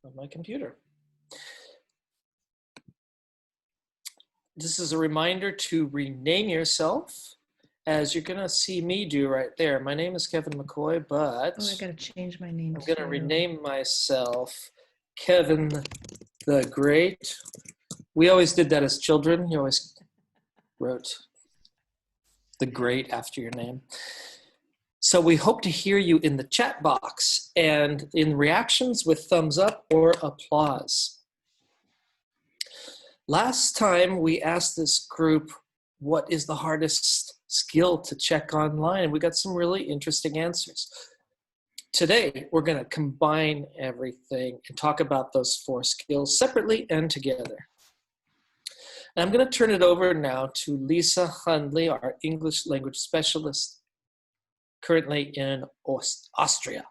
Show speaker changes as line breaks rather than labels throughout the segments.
on my computer. This is a reminder to rename yourself, as you're going to see me do right there. My name is Kevin McCoy, but
I got to change my name.
I'm going to rename myself Kevin the Great. We always did that as children. You always wrote the Great after your name. So we hope to hear you in the chat box and in reactions with thumbs up or applause. Last time we asked this group, what is the hardest skill to check online? And we got some really interesting answers. Today, we're going to combine everything and talk about those 4 skills separately and together. And I'm going to turn it over now to Lisa Hundley, our English language specialist, currently in Austria.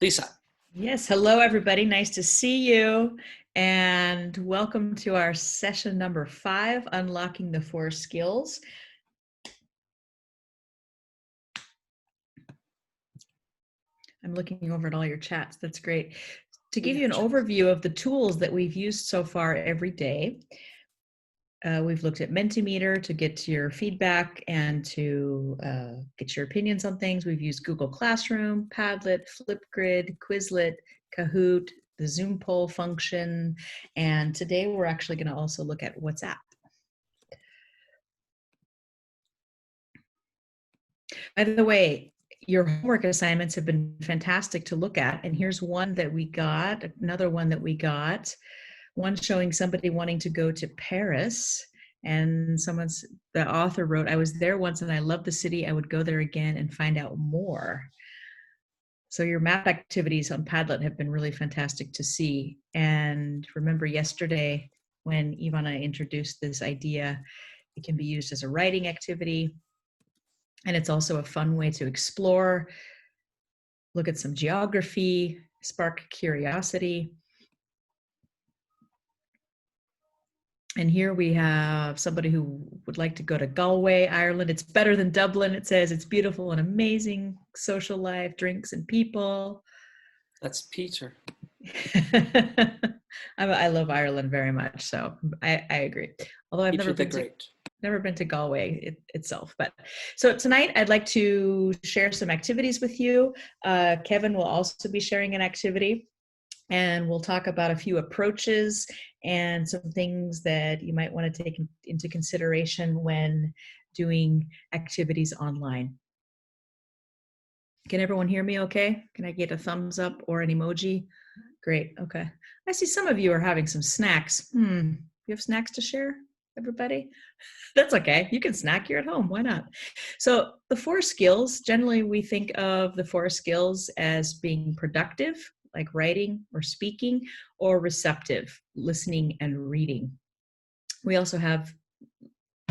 Lisa.
Yes, hello everybody. Nice to see you. And welcome to our session number 5, Unlocking the 4 Skills. I'm looking over at all your chats. That's great. To give you an overview of the tools that we've used so far every day, we've looked at Mentimeter to get your feedback and to get your opinions on things. We've used Google Classroom, Padlet, Flipgrid, Quizlet, Kahoot, the Zoom poll function, and today we're actually going to also look at WhatsApp. By the way, your homework assignments have been fantastic to look at, and here's one that we got, another one that we got, one showing somebody wanting to go to Paris, and the author wrote, I was there once and I love the city, I would go there again and find out more. So your map activities on Padlet have been really fantastic to see. And remember yesterday when Ivana introduced this idea, it can be used as a writing activity. And it's also a fun way to explore, look at some geography, spark curiosity. And here we have somebody who would like to go to Galway, Ireland. It's better than Dublin, it says. It's beautiful and amazing. Social life, drinks, and people.
That's Peter.
I love Ireland very much, so I agree. Although I've never been to Galway itself. But so tonight I'd like to share some activities with you. Kevin will also be sharing an activity. And we'll talk about a few approaches and some things that you might want to take into consideration when doing activities online. Can everyone hear me okay? Can I get a thumbs up or an emoji? Great, okay. I see some of you are having some snacks. You have snacks to share, everybody? That's okay, you can snack here at home, why not? So the 4 skills, generally we think of the 4 skills as being productive, like writing or speaking, or receptive, listening and reading. We also have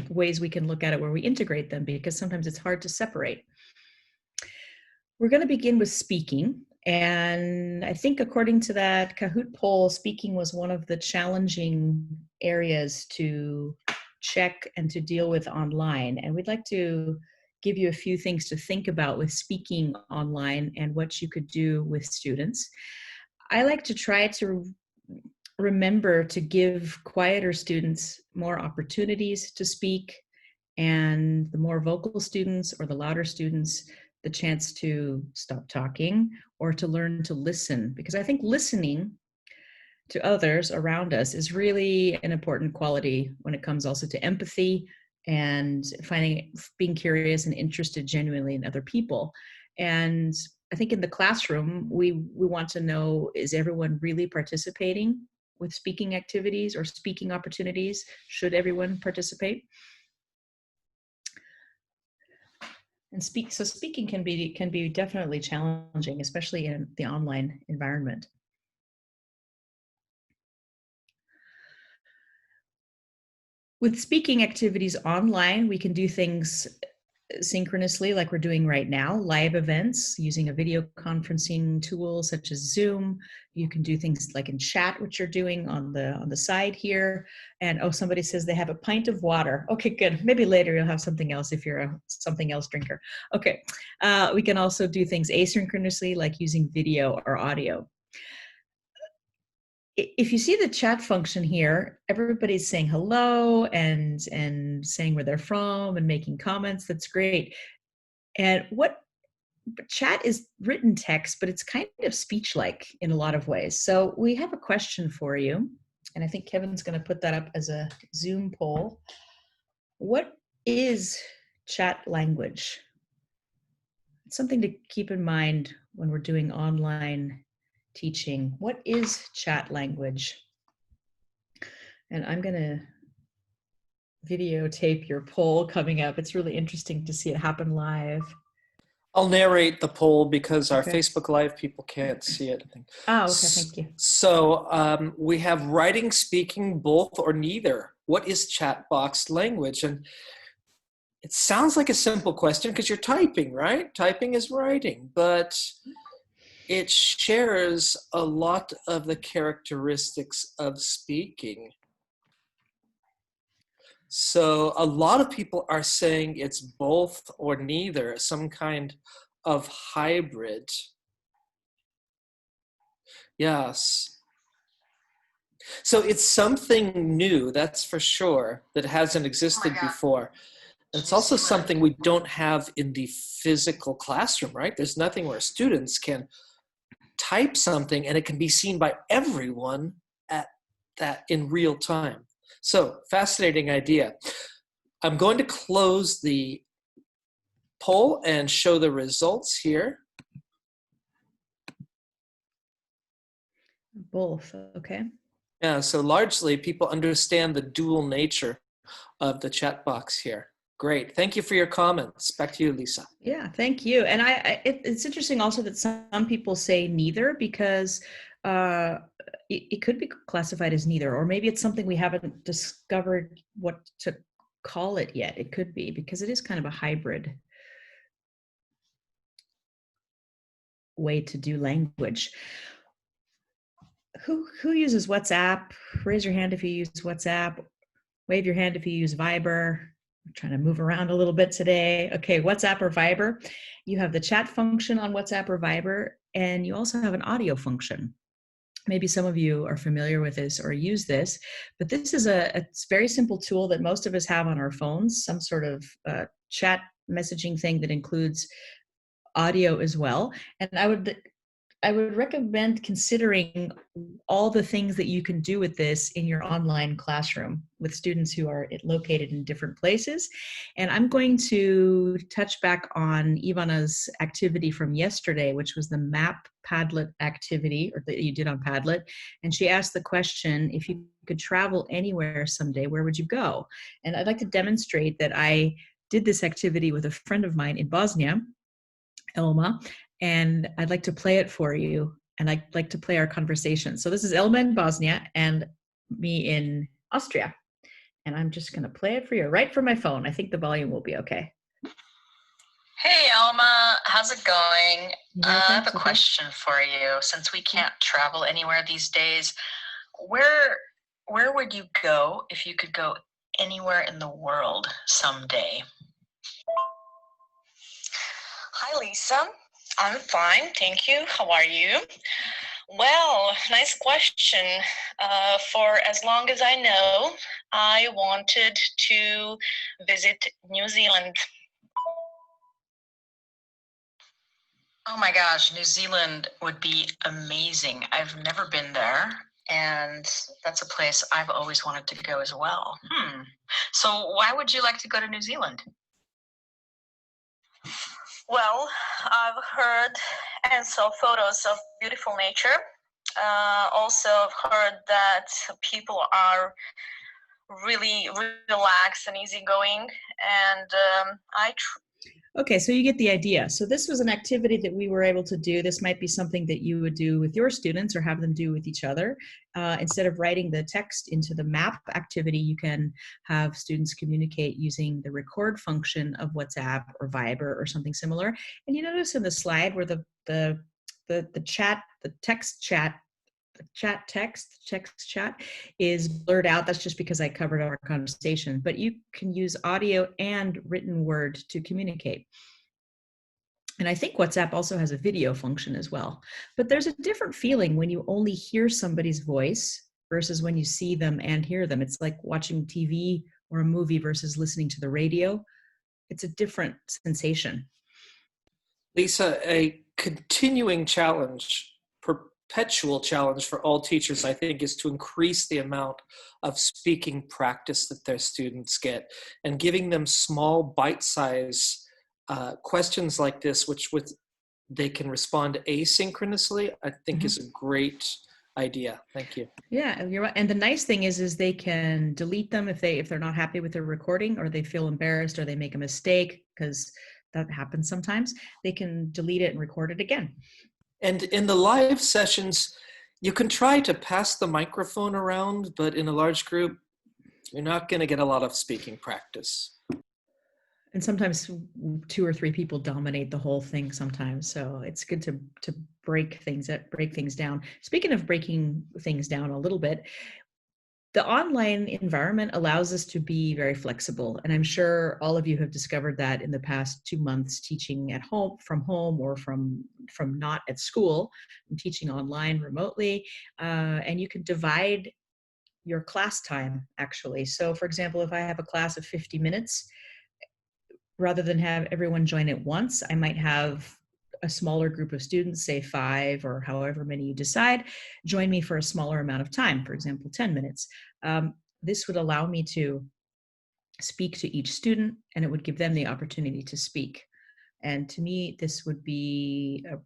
ways we can look at it where we integrate them because sometimes it's hard to separate. We're going to begin with speaking. And I think according to that Kahoot poll, speaking was one of the challenging areas to check and to deal with online. And we'd like to give you a few things to think about with speaking online and what you could do with students. I like to try to remember to give quieter students more opportunities to speak, and the more vocal students or the louder students the chance to stop talking or to learn to listen, because I think listening to others around us is really an important quality when it comes also to empathy and being curious and interested genuinely in other people. And I think in the classroom, we want to know, is everyone really participating with speaking activities or speaking opportunities? Should everyone participate? And speaking can be definitely challenging, especially in the online environment. With speaking activities online, we can do things synchronously like we're doing right now, live events using a video conferencing tool such as Zoom. You can do things like in chat, which you're doing on the side here. And oh, somebody says they have a pint of water. Okay, good. Maybe later you'll have something else if you're a something else drinker. Okay, we can also do things asynchronously like using video or audio. if you see the chat function here, everybody's saying hello and saying where they're from and making comments. That's great. And what chat is written text, but it's kind of speech-like in a lot of ways. So we have a question for you, and I think Kevin's going to put that up as a Zoom poll. What is chat language? It's something to keep in mind when we're doing online teaching. What is chat language? And I'm going to videotape your poll coming up. It's really interesting to see it happen live.
I'll narrate the poll because our
Okay.
Facebook Live people can't see it.
Oh, okay, thank you.
So we have writing, speaking, both or neither. What is chat box language? And it sounds like a simple question because you're typing, right? Typing is writing, but it shares a lot of the characteristics of speaking. So a lot of people are saying it's both or neither, some kind of hybrid. Yes. So it's something new, that's for sure, that hasn't existed before. And it's also something we don't have in the physical classroom, right? There's nothing where students can type something and it can be seen by everyone at that in real time. So fascinating idea. I'm going to close the poll and show the results here.
Both, okay.
Yeah, so largely people understand the dual nature of the chat box here. Great. Thank you for your comments. Back to you, Lisa.
Yeah, thank you. And it's interesting also that some people say neither because it could be classified as neither, or maybe it's something we haven't discovered what to call it yet. It could be because it is kind of a hybrid way to do language. Who uses WhatsApp? Raise your hand if you use WhatsApp. Wave your hand if you use Viber. I'm trying to move around a little bit today. Okay, WhatsApp or Viber. You have the chat function on WhatsApp or Viber, and you also have an audio function. Maybe some of you are familiar with this or use this, but this is a very simple tool that most of us have on our phones, some sort of chat messaging thing that includes audio as well. And I would recommend considering all the things that you can do with this in your online classroom with students who are located in different places. And I'm going to touch back on Ivana's activity from yesterday, which was the map Padlet activity, or that you did on Padlet. And she asked the question, if you could travel anywhere someday, where would you go? And I'd like to demonstrate that I did this activity with a friend of mine in Bosnia, Elma, and I'd like to play it for you, and I'd like to play our conversation. So this is Elma in Bosnia and me in Austria, and I'm just going to play it for you right from my phone. I think the volume will be okay.
Hey Elma, how's it going? I have a
Okay.
question for you. Since we can't travel anywhere these days, where would you go if you could go anywhere in the world someday? Hi Lisa, I'm fine, thank you. How are you? Well, nice question. For as long as I know, I wanted to visit New Zealand. Oh my gosh, New Zealand would be amazing. I've never been there, and that's a place I've always wanted to go as well. So why would you like to go to New Zealand? Well, I've heard and saw photos of beautiful nature. Also, I've heard that people are really relaxed and easygoing, and
Okay, so you get the idea. So this was an activity that we were able to do. This might be something that you would do with your students or have them do with each other. Instead of writing the text into the map activity, you can have students communicate using the record function of WhatsApp or Viber or something similar. And you notice in the slide where the text chat is blurred out. That's just because I covered our conversation, but you can use audio and written word to communicate. And I think WhatsApp also has a video function as well. But there's a different feeling when you only hear somebody's voice versus when you see them and hear them. It's like watching TV or a movie versus listening to the radio. It's a different sensation.
Lisa, a continuing challenge, perpetual challenge for all teachers, I think, is to increase the amount of speaking practice that their students get, and giving them small bite-size questions like this, which they can respond asynchronously, I think is a great idea. Thank you.
Yeah, you're right. And the nice thing is they can delete them if they're not happy with their recording, or they feel embarrassed, or they make a mistake, because that happens sometimes. They can delete it and record it again.
And in the live sessions, you can try to pass the microphone around, but in a large group, you're not going to get a lot of speaking practice.
And sometimes 2 or 3 people dominate the whole thing sometimes. So it's good to break things down. Speaking of breaking things down a little bit, the online environment allows us to be very flexible. And I'm sure all of you have discovered that in the past 2 months, teaching at home, from home, or from not at school, and teaching online remotely. And you can divide your class time, actually. So for example, if I have a class of 50 minutes, rather than have everyone join at once, I might have a smaller group of students, say 5 or however many you decide, join me for a smaller amount of time, for example, 10 minutes. This would allow me to speak to each student, and it would give them the opportunity to speak. And to me, this would be a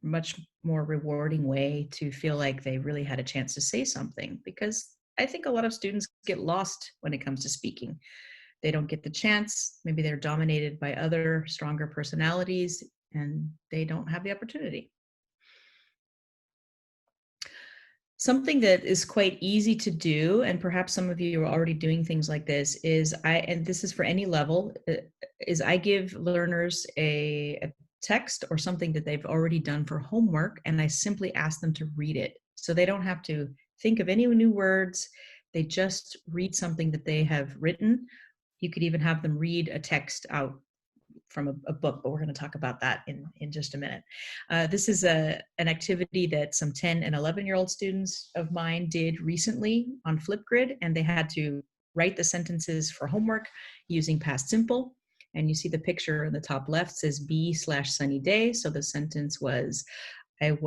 much more rewarding way to feel like they really had a chance to say something, because I think a lot of students get lost when it comes to speaking. They don't get the chance. Maybe they're dominated by other stronger personalities, and they don't have the opportunity. Something that is quite easy to do, and perhaps some of you are already doing things like this, is and this is for any level, is I give learners a text or something that they've already done for homework, and I simply ask them to read it. So they don't have to think of any new words. They just read something that they have written. You could even have them read a text out from a book, but we're going to talk about that in just a minute. This is an activity that some 10 and 11-year-old students of mine did recently on Flipgrid, and they had to write the sentences for homework using past simple. And you see the picture in the top left says be/sunny day. So the sentence was, it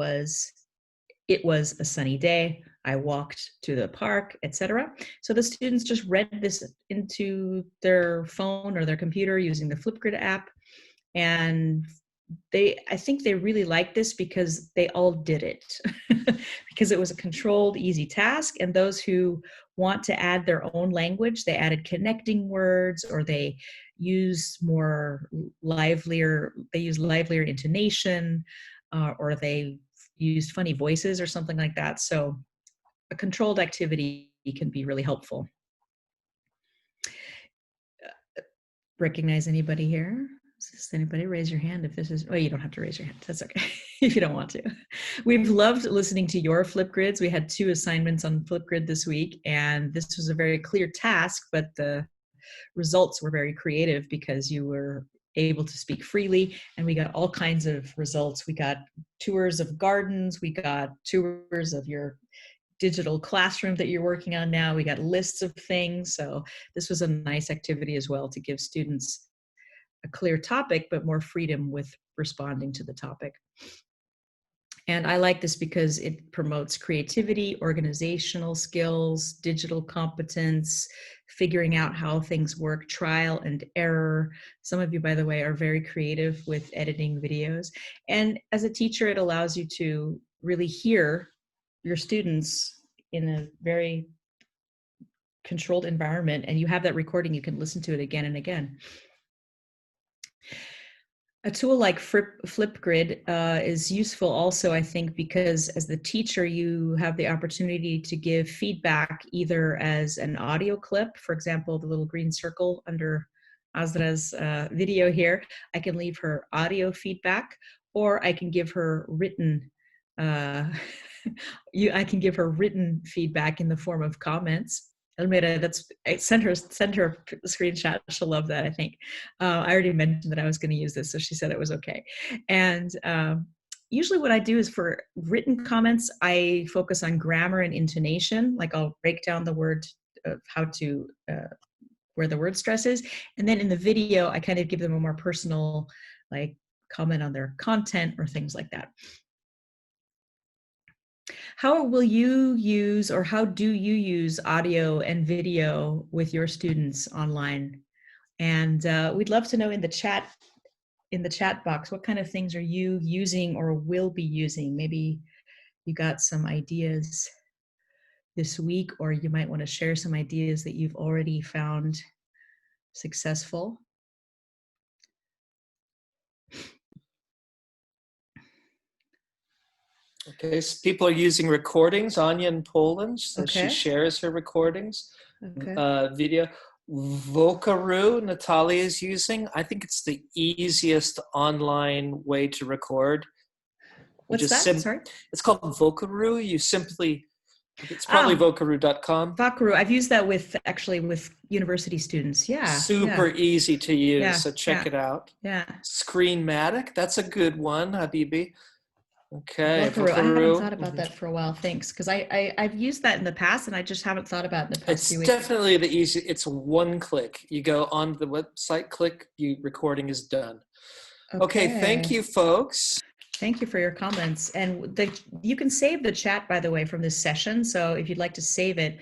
was a sunny day, I walked to the park, etc. So the students just read this into their phone or their computer using the Flipgrid app. And I think they really liked this because they all did it because it was a controlled, easy task. And those who want to add their own language, they added connecting words, or they use livelier intonation, or they used funny voices or something like that. So a controlled activity can be really helpful. Recognize anybody here? Does anybody raise your hand if this is, oh, you don't have to raise your hand. That's okay if you don't want to. We've loved listening to your Flipgrids. We had 2 assignments on Flipgrid this week, and this was a very clear task, but the results were very creative because you were able to speak freely, and we got all kinds of results. We got tours of gardens, we got tours of your digital classroom that you're working on now, we got lists of things. So this was a nice activity as well to give students a clear topic, but more freedom with responding to the topic. And I like this because it promotes creativity, organizational skills, digital competence, figuring out how things work, trial and error. Some of you, by the way, are very creative with editing videos. And as a teacher, it allows you to really hear your students in a very controlled environment. And you have that recording, you can listen to it again and again. A tool like Flipgrid is useful also, I think, because as the teacher, you have the opportunity to give feedback either as an audio clip, for example, the little green circle under Azra's video here, I can leave her audio feedback, or I can give her written I can give her written feedback in the form of comments. Elmira, send her a screenshot. She'll love that, I think. I already mentioned that I was going to use this, so she said it was okay. And usually what I do is for written comments, I focus on grammar and intonation. Like I'll break down the word of how to, where the word stress is. And then in the video, I kind of give them a more personal, like comment on their content or things like that. How will you use, or how do you use audio and video with your students online? And we'd love to know in the chat box, what kind of things are you using or will be using? Maybe you got some ideas this week, or you might want to share some ideas that you've already found successful.
Okay, so people are using recordings. Anya in Poland, so
Okay.
she shares her recordings,
Okay.
video. Vocaroo, Natalia is using. I think it's the easiest online way to record.
What's that? Sorry?
It's called Vocaroo. It's probably vocaroo.com.
Vocaroo. I've used that with university students. Yeah.
Super easy to use.
Yeah,
So check it out.
Yeah.
Screenmatic. That's a good one, Habibi. Okay.
Vocaroo. I haven't thought about that for a while. Thanks. Because I've used that in the past and I just haven't thought about it in the past few weeks.
It's definitely the easy. It's one click. You go on the website, click, recording is done. Okay. Thank you, folks.
Thank you for your comments. And you can save the chat, by the way, from this session. So if you'd like to save it,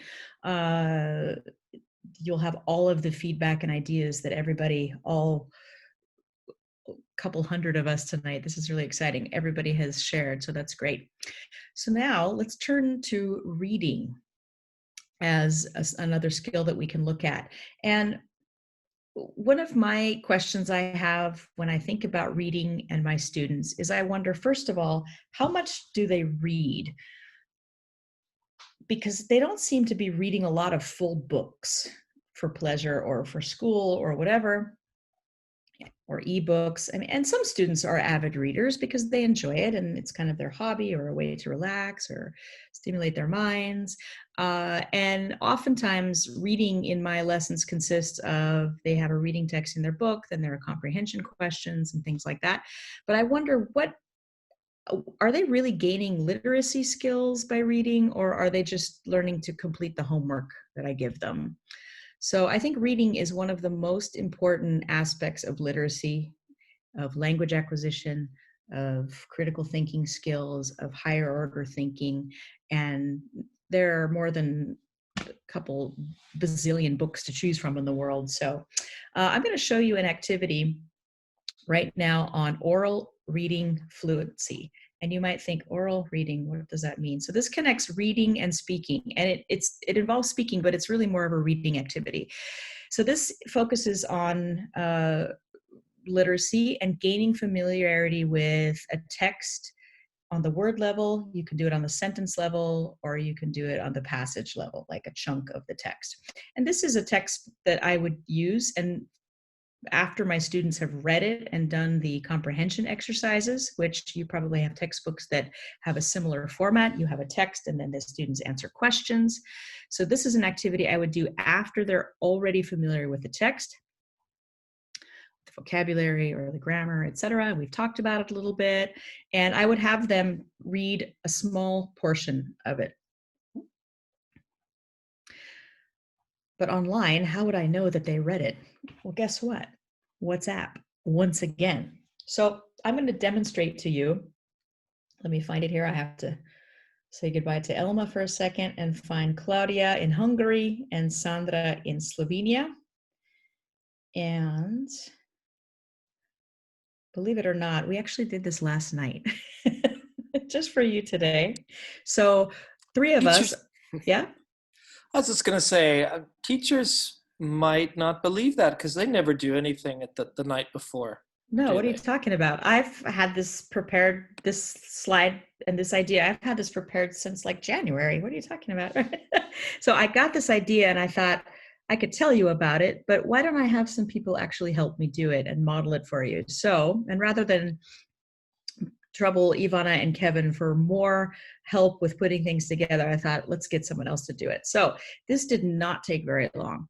you'll have all of the feedback and ideas that everybody, couple hundred of us tonight. This is really exciting. Everybody has shared, so that's great. So now let's turn to reading as another skill that we can look at. And one of my questions I have when I think about reading and my students is I wonder, first of all, how much do they read? Because they don't seem to be reading a lot of full books for pleasure or for school or whatever, or ebooks. And some students are avid readers because they enjoy it and it's kind of their hobby or a way to relax or stimulate their minds. And oftentimes reading in my lessons consists of, they have a reading text in their book, then there are comprehension questions and things like that. But I wonder, are they really gaining literacy skills by reading, or are they just learning to complete the homework that I give them? So I think reading is one of the most important aspects of literacy, of language acquisition, of critical thinking skills, of higher order thinking. And there are more than a couple bazillion books to choose from in the world. So I'm going to show you an activity right now on oral reading fluency. And you might think, oral reading, what does that mean? So this connects reading and speaking, and it involves speaking, but it's really more of a reading activity. So this focuses on literacy and gaining familiarity with a text on the word level. You can do it on the sentence level, or you can do it on the passage level, like a chunk of the text. And this is a text that I would use, and after my students have read it and done the comprehension exercises, which you probably have textbooks that have a similar format. You have a text and then the students answer questions. So this is an activity I would do after they're already familiar with the text, the vocabulary or the grammar, etc. We've talked about it a little bit, and I would have them read a small portion of it. But online, how would I know that they read it? Well, guess what? WhatsApp, once again. So I'm going to demonstrate to you. Let me find it here. I have to say goodbye to Elma for a second and find Claudia in Hungary and Sandra in Slovenia. And believe it or not, we actually did this last night, just for you today. So 3 of us, yeah?
I was just going to say, teachers might not believe that because they never do anything at the night before.
No, what are you talking about? I've had this prepared, this slide and this idea. I've had this prepared since like January. What are you talking about? So I got this idea and I thought I could tell you about it, but why don't I have some people actually help me do it and model it for you? So, and rather than trouble Ivana and Kevin for more help with putting things together, I thought, let's get someone else to do it. So this did not take very long.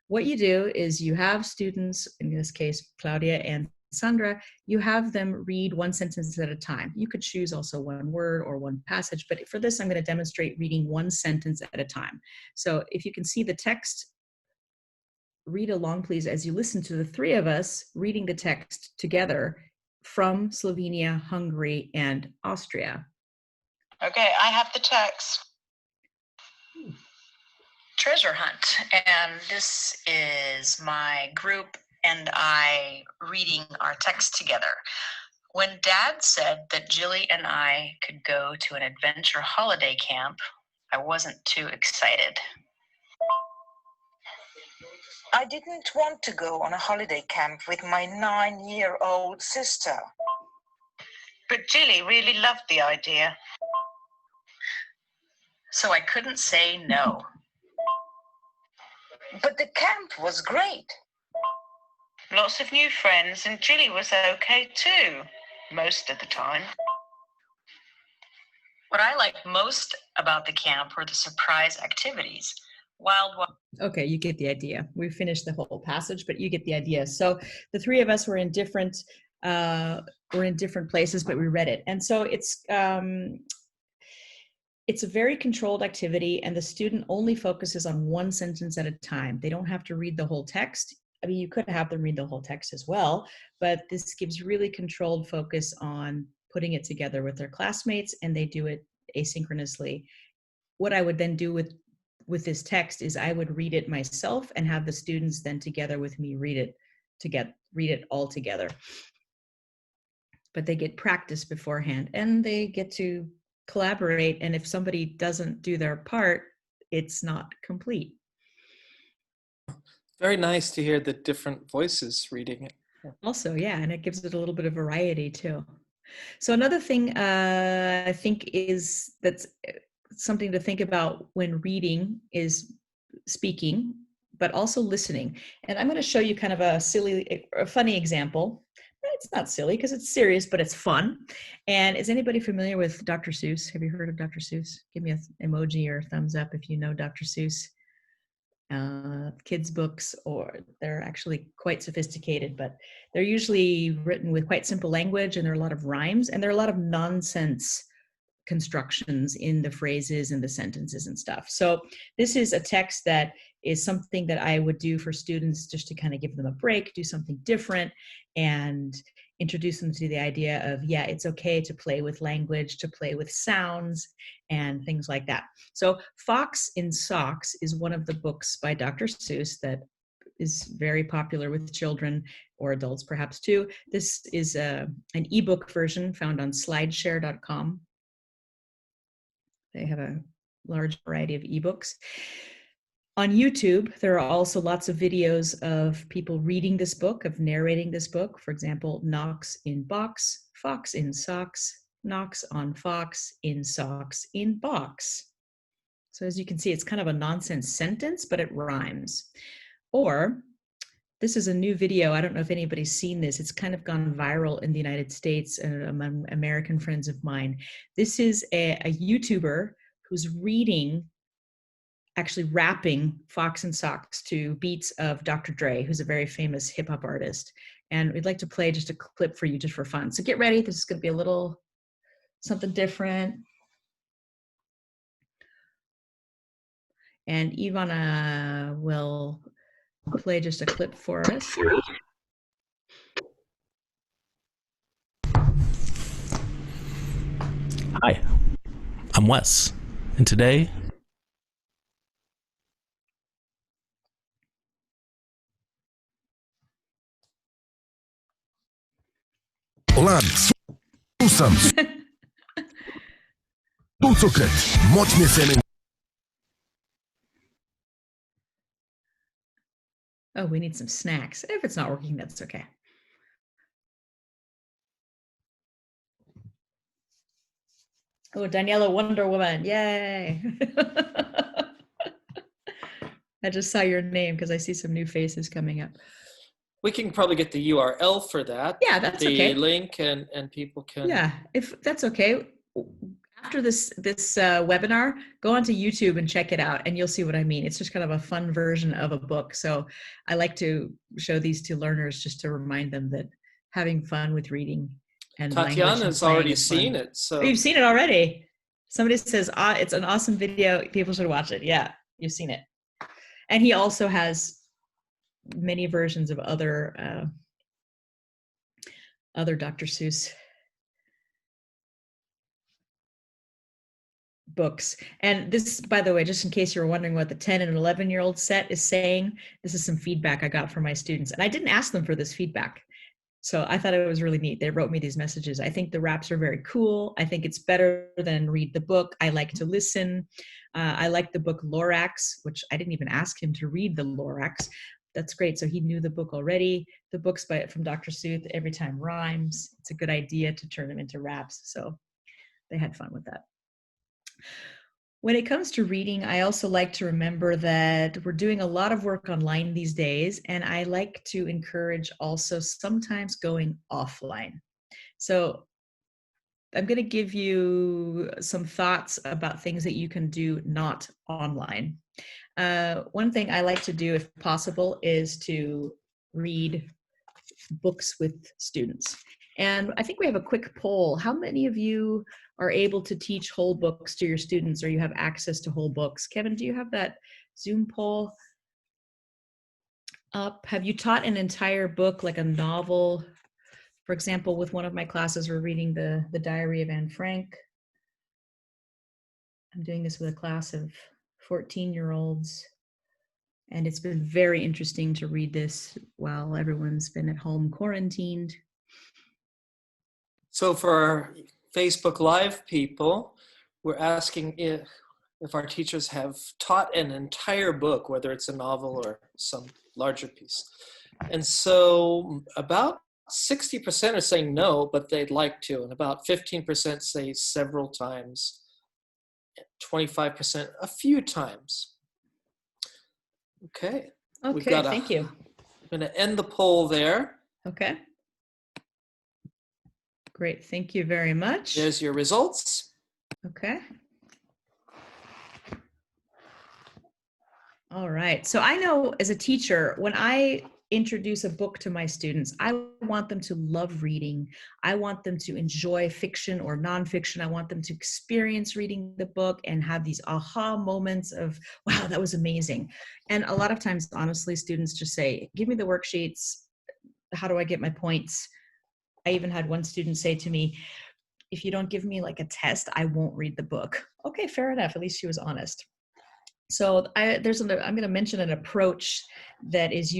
What you do is you have students, in this case, Claudia and Sandra, you have them read one sentence at a time. You could choose also one word or one passage, but for this, I'm going to demonstrate reading one sentence at a time. So if you can see the text, read along, please, as you listen to the three of us reading the text together from Slovenia, Hungary, and Austria.
Okay, I have the text. Treasure hunt, and this is my group and I reading our text together. When Dad said that Jilly and I could go to an adventure holiday camp, I wasn't too excited.
I didn't want to go on a holiday camp with my 9-year-old sister.
But Jilly really loved the idea, so I couldn't say no.
But the camp was great.
Lots of new friends, and Jilly was okay too, most of the time. What I liked most about the camp were the surprise activities.
Okay, you get the idea. We finished the whole passage, but you get the idea. So the three of us were in different places, but we read it. And so it's a very controlled activity, and the student only focuses on one sentence at a time. They don't have to read the whole text. I mean, you could have them read the whole text as well, but this gives really controlled focus on putting it together with their classmates, and they do it asynchronously. What I would then do with this text is I would read it myself and have the students then together with me read it all together. But they get practice beforehand, and they get to collaborate, and if somebody doesn't do their part, it's not complete.
Very nice to hear the different voices reading it.
Also, yeah, and it gives it a little bit of variety too. So another thing I think that's something to think about when reading is speaking, but also listening. And I'm going to show you kind of a funny example. It's not silly because it's serious, but it's fun. And is anybody familiar with Dr. Seuss? Have you heard of Dr. Seuss? Give me an emoji or a thumbs up if you know Dr. Seuss. Kids' books, or they're actually quite sophisticated, but they're usually written with quite simple language, and there are a lot of rhymes, and there are a lot of nonsense constructions in the phrases and the sentences and stuff. So this is a text that is something that I would do for students just to kind of give them a break, do something different, and introduce them to the idea of, yeah, it's okay to play with language, to play with sounds and things like that. So Fox in Socks is one of the books by Dr. Seuss that is very popular with children or adults perhaps too. This is an ebook version found on slideshare.com. They have a large variety of ebooks. On YouTube, there are also lots of videos of people reading this book, of narrating this book. For example, Knox in box, Fox in socks, knocks on fox, in socks, in box. So as you can see, it's kind of a nonsense sentence, but it rhymes. Or this is a new video. I don't know if anybody's seen this. It's kind of gone viral in the United States among American friends of mine. This is a YouTuber who's actually rapping Fox and Socks to beats of Dr. Dre, who's a very famous hip hop artist. And we'd like to play just a clip for you just for fun. So get ready. This is going to be a little something different. And Ivana will play just a clip for us.
Hi, I'm Wes, and today
Olá, słucham. Tu cukret, moćne seme.
Oh, we need some snacks. If it's not working, that's okay. Oh, Daniela Wonder Woman. Yay. I just saw your name because I see some new faces coming up.
We can probably get the URL for that.
Yeah, that's
the
okay.
link, and people can.
Yeah, if that's okay. After this webinar, go onto YouTube and check it out, and you'll see what I mean. It's just kind of a fun version of a book. So I like to show these to learners just to remind them that having fun with reading and language and
Tatiana's
playing
already
is fun.
seen it. So
Oh, you've seen it already. Somebody says, it's an awesome video. People should watch it. Yeah, you've seen it. And he also has many versions of other Dr. Seuss books. And this, by the way, just in case you were wondering what the 10 and 11-year-old set is saying, this is some feedback I got from my students. And I didn't ask them for this feedback. So I thought it was really neat. They wrote me these messages. I think the raps are very cool. I think it's better than read the book. I like to listen. I like the book Lorax, which I didn't even ask him to read the Lorax. That's great. So he knew the book already. The books from Dr. Seuss, Every Time Rhymes. It's a good idea to turn them into raps. So they had fun with that. When it comes to reading, I also like to remember that we're doing a lot of work online these days, and I like to encourage also sometimes going offline. So I'm going to give you some thoughts about things that you can do not online. One thing I like to do, if possible, is to read books with students. And I think we have a quick poll. How many of you are able to teach whole books to your students, or you have access to whole books? Kevin, do you have that Zoom poll up? Have you taught an entire book, like a novel? For example, with one of my classes, we're reading the Diary of Anne Frank. I'm doing this with a class of 14-year-olds. And it's been very interesting to read this while everyone's been at home quarantined.
So for our Facebook Live people, we're asking if our teachers have taught an entire book, whether it's a novel or some larger piece. And so about 60% are saying no, but they'd like to. And about 15% say several times, 25% a few times. Okay.
Okay, thank you.
I'm going to end the poll there.
Okay. Great, thank you very much.
There's your results.
Okay. All right, so I know as a teacher, when I introduce a book to my students, I want them to love reading. I want them to enjoy fiction or nonfiction. I want them to experience reading the book and have these aha moments of, wow, that was amazing. And a lot of times, honestly, students just say, give me the worksheets. How do I get my points? I even had one student say to me, if you don't give me like a test, I won't read the book. Okay, fair enough. At least she was honest. So I'm going to mention an approach that is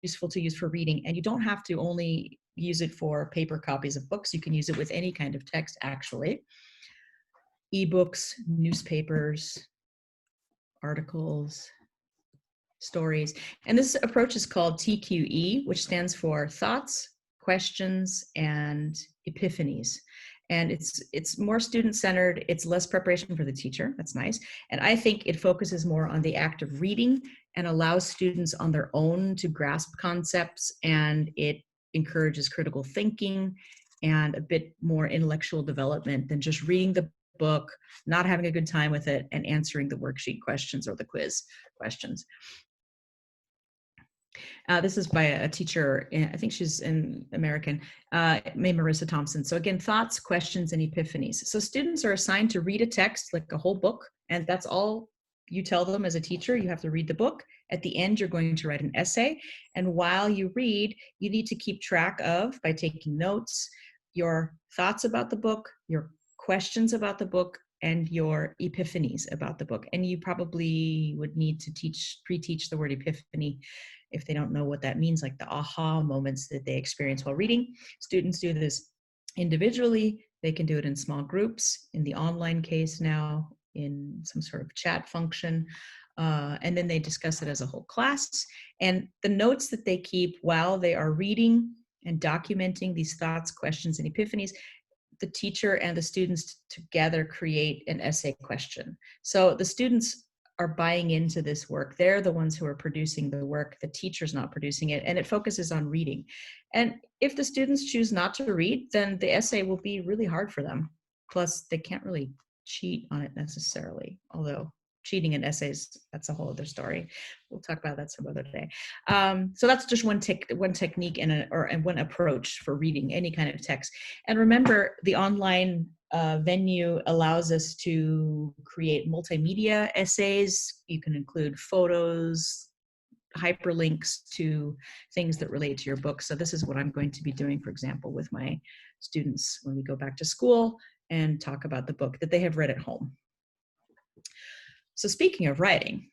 useful to use for reading, and you don't have to only use it for paper copies of books. You can use it with any kind of text, actually. Ebooks, newspapers, articles, stories. And this approach is called TQE, which stands for thoughts, questions, and epiphanies. And it's more student-centered. It's less preparation for the teacher. That's nice. And I think it focuses more on the act of reading and allows students on their own to grasp concepts, and it encourages critical thinking and a bit more intellectual development than just reading the book, not having a good time with it, and answering the worksheet questions or the quiz questions. This is by a teacher, I think she's an American, named Marissa Thompson. So again, thoughts, questions, and epiphanies. So students are assigned to read a text, like a whole book, and that's all you tell them as a teacher. You have to read the book. At the end, you're going to write an essay. And while you read, you need to keep track of, by taking notes, your thoughts about the book, your questions about the book, and your epiphanies about the book. And you probably would need to pre-teach the word epiphany if they don't know what that means, like the aha moments that they experience while reading. Students do this individually. They can do it in small groups, in the online case now, in some sort of chat function. And then they discuss it as a whole class. And the notes that they keep while they are reading and documenting these thoughts, questions, and epiphanies, the teacher and the students together create an essay question. So the students are buying into this work. They're the ones who are producing the work. The teacher's not producing it, and it focuses on reading. And if the students choose not to read, then the essay will be really hard for them. Plus, they can't really cheat on it necessarily, although cheating in essays, that's a whole other story. We'll talk about that some other day. So that's just one technique and one approach for reading any kind of text. And remember, the online venue allows us to create multimedia essays. You can include photos, hyperlinks to things that relate to your book. So this is what I'm going to be doing, for example, with my students when we go back to school and talk about the book that they have read at home. So speaking of writing,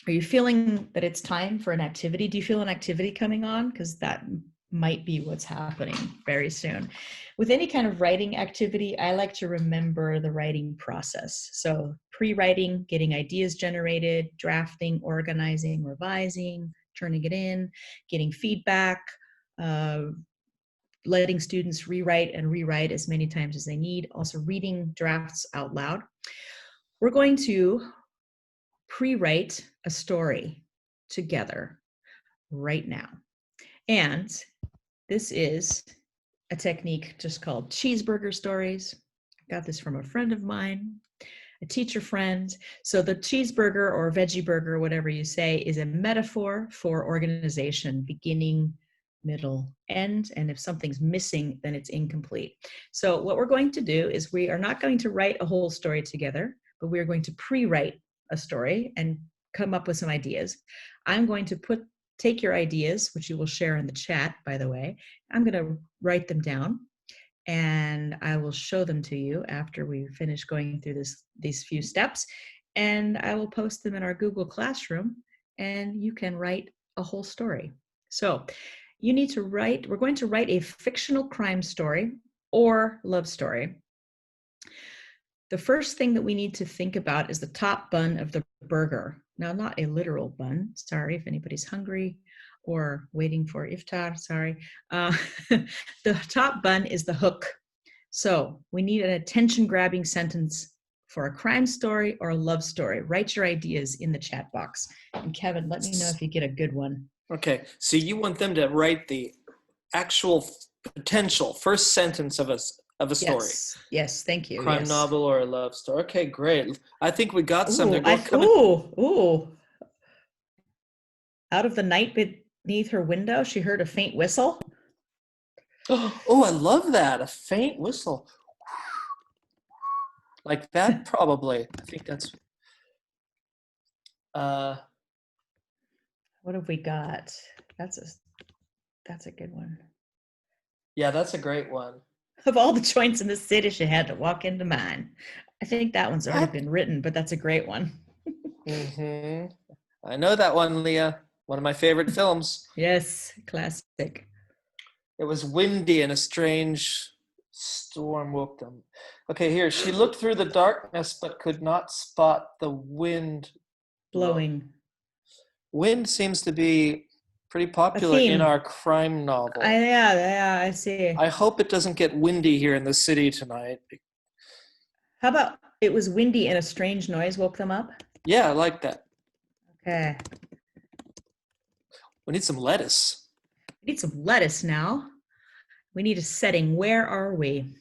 are you feeling that it's time for an activity? Do you feel an activity coming on? Because that might be what's happening very soon. With any kind of writing activity, I like to remember the writing process. So pre-writing, getting ideas generated, drafting, organizing, revising, turning it in, getting feedback, letting students rewrite as many times as they need, also reading drafts out loud. We're going to pre-write a story together right now. And this is a technique just called cheeseburger stories. I got this from a friend of mine, a teacher friend. So the cheeseburger or veggie burger, whatever you say, is a metaphor for organization, beginning, middle, end. And if something's missing, then it's incomplete. So what we're going to do is we are not going to write a whole story together, but we are going to pre-write a story and come up with some ideas. I'm going to take your ideas, which you will share in the chat, by the way. I'm going to write them down and I will show them to you after we finish going through these few steps. And I will post them in our Google Classroom and you can write a whole story. So you need to write, we're going to write a fictional crime story or love story. The first thing that we need to think about is the top bun of the burger. Now, not a literal bun, sorry if anybody's hungry or waiting for iftar, sorry. The top bun is the hook. So we need an attention-grabbing sentence for a crime story or a love story. Write your ideas in the chat box. And Kevin, let me know if you get a good one.
Okay, so you want them to write the actual potential first sentence of a story.
Yes, thank you.
Crime novel or a love story. Okay, great. I think we got something.
Ooh. Out of the night beneath her window, she heard a faint whistle.
Oh, I love that. A faint whistle. Like that, probably. I think that's...
What have we got? That's a good one.
Yeah, that's a great one.
Of all the joints in the city, she had to walk into mine. I think that one's already been written, but that's a great one.
Mm-hmm. I know that one, Leah. One of my favorite films.
Yes, classic.
It was windy and a strange storm woke them. Okay, here. She looked through the darkness but could not spot the wind
blowing.
Wind seems to be pretty popular in our crime novel.
Yeah, I see.
I hope it doesn't get windy here in the city tonight.
How about it was windy and a strange noise woke them up?
Yeah, I like that.
Okay.
We need some lettuce.
We need some lettuce now. We need a setting. Where are we?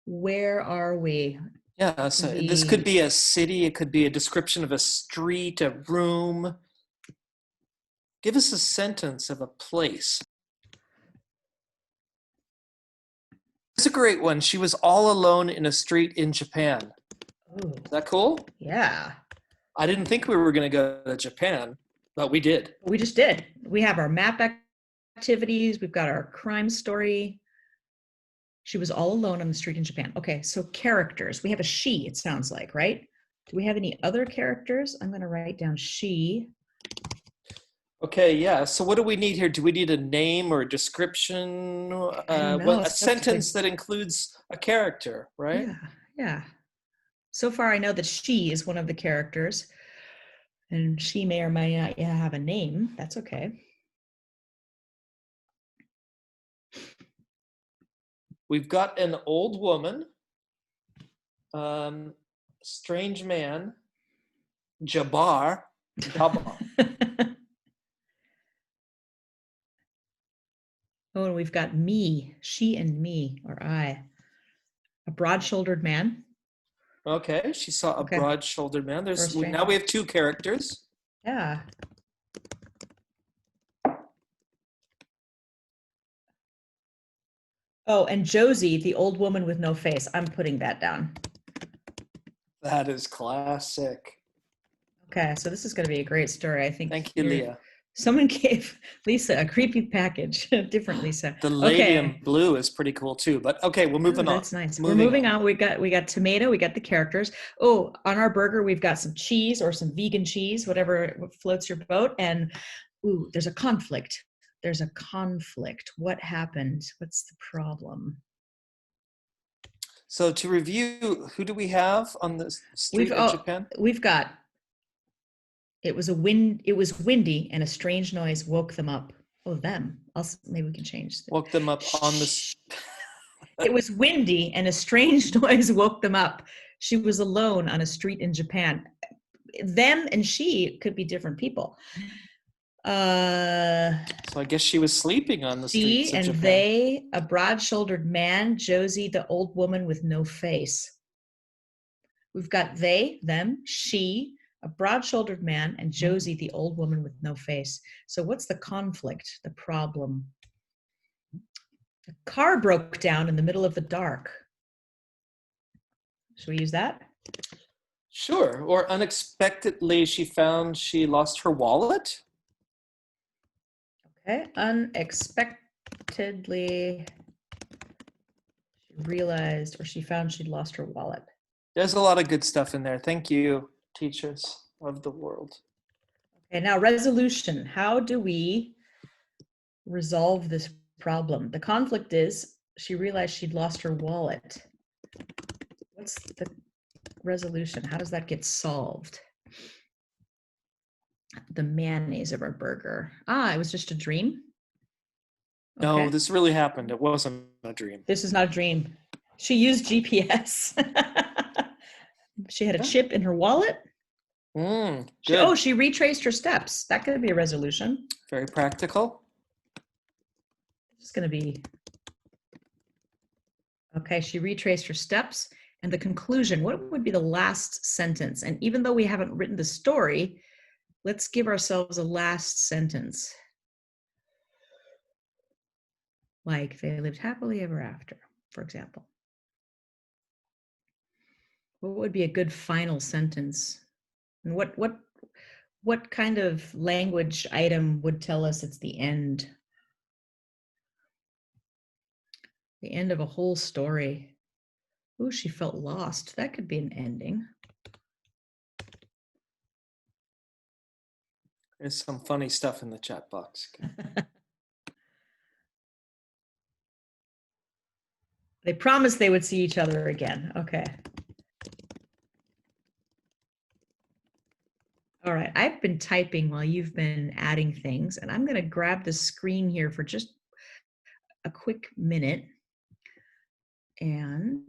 Where are we?
Yeah, so this could be a city. It could be a description of a street, a room. Give us a sentence of a place. It's a great one. She was all alone in a street in Japan.
Ooh.
Is that cool?
Yeah.
I didn't think we were going to go to Japan, but we did.
We just did. We have our map activities. We've got our crime story. She was all alone on the street in Japan. Okay, so characters. We have a she, it sounds like, right? Do we have any other characters? I'm going to write down she.
Okay, yeah. So what do we need here? Do we need a name or a description? Well, a sentence that includes a character, right?
Yeah. So far, I know that she is one of the characters, and she may or may not have a name. That's okay.
We've got an old woman, strange man, Jabbar. Jabbar.
Oh, and we've got me, she and me, or I. A broad-shouldered man.
Okay, she saw a
Okay.
broad-shouldered man.
First
Now we have two characters.
Yeah. Oh, and Josie, the old woman with no face. I'm putting that down.
That is classic.
Okay, so this is going to be a great story. I think.
Thank you, Leah.
Someone gave Lisa a creepy package. Different Lisa.
The lady
Okay.
in blue is pretty cool too. But okay, we're moving on.
That's nice. We're moving on. We got tomato. We got the characters. Oh, on our burger we've got some cheese or some vegan cheese, whatever floats your boat. And ooh, there's a conflict. There's a conflict. What happened? What's the problem?
So to review, who do we have on the street of Japan?
We've got. It was windy, and a strange noise woke them up. Oh, them. Maybe we can change.
Woke them up on the.
It was windy, and a strange noise woke them up. She was alone on a street in Japan. Them and she could be different people.
So I guess she was sleeping on the streets of Japan.
She and they, a broad-shouldered man, Josie, the old woman with no face. We've got they, them, she, a broad-shouldered man, and Josie, the old woman with no face. So what's the conflict, the problem? The car broke down in the middle of the dark. Should we use that?
Sure. Or unexpectedly, she found she lost her wallet.
Okay. Unexpectedly, she realized, or she found she'd lost her wallet.
There's a lot of good stuff in there. Thank you, teachers of the world.
Okay, now resolution. How do we resolve this problem? The conflict is she realized she'd lost her wallet. What's the resolution? How does that get solved? The mayonnaise of our burger. It was just a dream? Okay.
No, this really happened. It wasn't a dream.
This is not a dream. She used GPS. She had a chip in her wallet. She retraced her steps. That could be a resolution.
Very practical.
It's going to be. Okay, she retraced her steps. And the conclusion, what would be the last sentence? And even though we haven't written the story, let's give ourselves a last sentence. Like they lived happily ever after, for example. What would be a good final sentence? And what kind of language item would tell us it's the end? The end of a whole story. Ooh, she felt lost. That could be an ending.
There's some funny stuff in the chat box.
They promised they would see each other again. Okay. All right, I've been typing while you've been adding things, and I'm going to grab the screen here for just a quick minute. And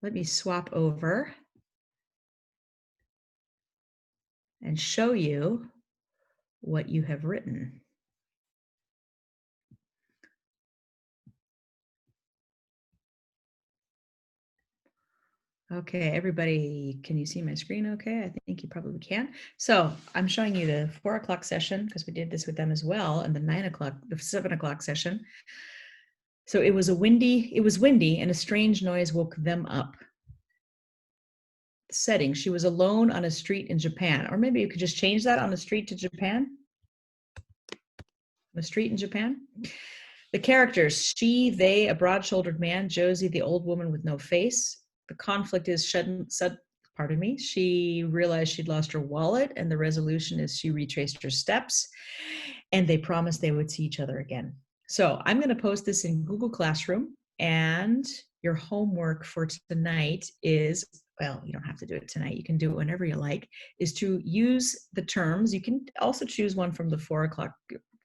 let me swap over and show you what you have written. Okay, everybody, can you see my screen okay? I think you probably can. So I'm showing you the 4 o'clock session because we did this with them as well, and the 7 o'clock session. So it was windy and a strange noise woke them up. Setting, she was alone on a street in Japan. Or maybe you could just change that on a street to Japan. On a street in Japan. The characters, she, they, a broad-shouldered man, Josie, the old woman with no face. The conflict is she realized she'd lost her wallet, and the resolution is she retraced her steps, and they promised they would see each other again. So I'm going to post this in Google Classroom, and your homework for tonight is, well, you don't have to do it tonight. You can do it whenever you like, is to use the terms. You can also choose one from the 4 o'clock,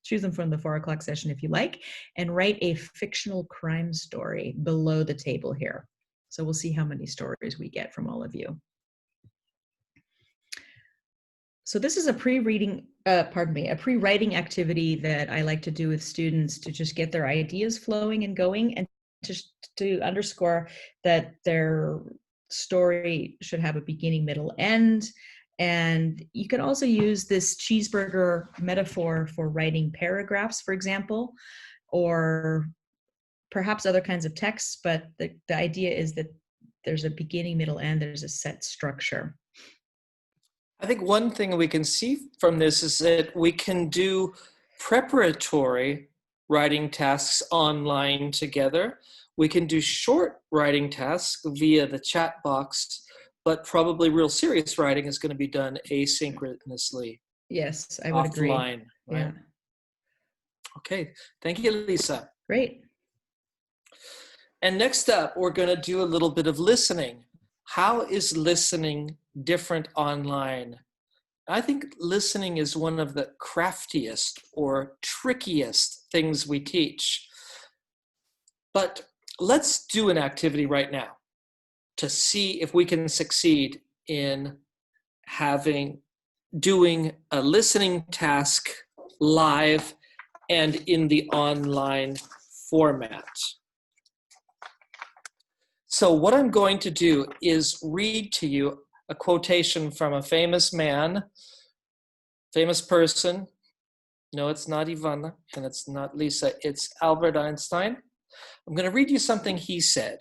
choose them from the 4 o'clock session if you like, and write a fictional crime story below the table here. So we'll see how many stories we get from all of you. So this is a pre-writing activity that I like to do with students to just get their ideas flowing and going, and to underscore that their story should have a beginning, middle, end. And you can also use this cheeseburger metaphor for writing paragraphs, for example, or perhaps other kinds of texts, but the idea is that there's a beginning, middle, end, there's a set structure.
I think one thing we can see from this is that we can do preparatory writing tasks online together. We can do short writing tasks via the chat box, but probably real serious writing is going to be done asynchronously.
Yes, I would agree.
Offline, right?
Yeah.
Okay, thank you, Lisa.
Great.
And next up, we're going to do a little bit of listening. How is listening different online? I think listening is one of the craftiest or trickiest things we teach. But let's do an activity right now to see if we can succeed in doing a listening task live and in the online format. So what I'm going to do is read to you a quotation from a famous man, famous person. No, it's not Ivana, and it's not Lisa, it's Albert Einstein. I'm going to read you something he said,